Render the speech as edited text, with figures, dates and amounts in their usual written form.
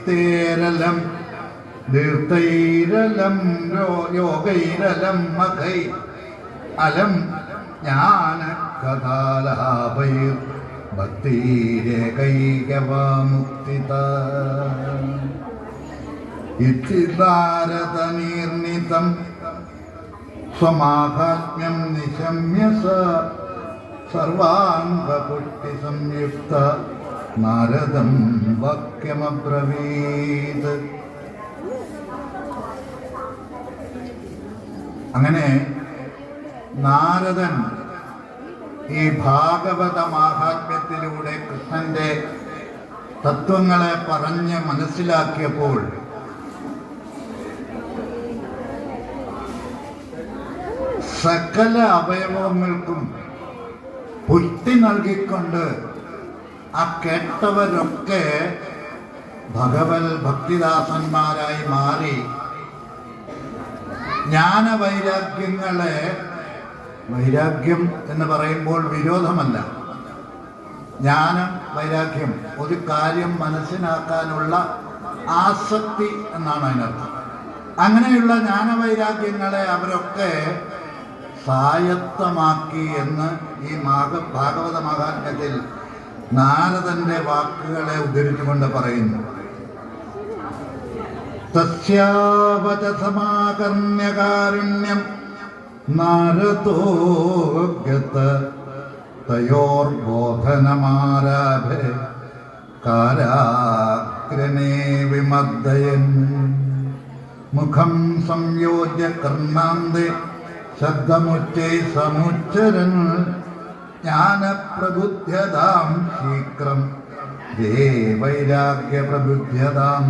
തേരലം ദീർത്തൈരലം യോഗൈരലം മഖൈ അലം ജ്ഞാന കഥാലാഭൈർ ഭക്തിരേകൈകവാമുക്തിത ഇത്തിദാരതനീർണിതം സ്വമാഹാത്മ്യം നിശമ്യ സർവാംഗപുഷ്ടി സംയുക്ത നാരദം വാക്യമബ്രവീത്. അങ്ങനെ നാരദൻ ഈ ഭാഗവത മാഹാത്മ്യത്തിലൂടെ കൃഷ്ണന്റെ തത്വങ്ങളെ പറഞ്ഞ് മനസ്സിലാക്കിയപ്പോൾ സകല അവയവങ്ങൾക്കും പുഷ്ടി നൽകിക്കൊണ്ട് ആ കേട്ടവരൊക്കെ ഭഗവത് ഭക്തിദാസന്മാരായി മാറി ജ്ഞാനവൈരാഗ്യങ്ങളെ, വൈരാഗ്യം എന്ന് പറയുമ്പോൾ വിരോധമല്ല, ജ്ഞാനം വൈരാഗ്യം ഒരു കാര്യം മനസ്സിലാക്കാനുള്ള ആസക്തി എന്നാണ് അതിനർത്ഥം. അങ്ങനെയുള്ള ജ്ഞാനവൈരാഗ്യങ്ങളെ അവരൊക്കെ സ്വായത്തമാക്കി എന്ന് ഈ ഭാഗവത മഹാത്മ്യത്തിൽ നാരദന്റെ വാക്കുകളെ ഉദ്ധരിച്ചുകൊണ്ട് പറയുന്നു. തസ്യാവചസമാകർണ്യകാരുണ്യം നാരദോഗത തയോർബോധനമാരാഭേ കാരാഗ്രനേ വിമർദയൻ മുഖം സംയോജ്യ കർണാന്തേ ശബ്ദമുച്ചൈ സമുച്ചരൻ ജ്ഞാനപ്രബുദ്ധ്യതാം ശീക്രം ദേ വൈരാഗ്യപ്രബുദ്ധ്യതാം.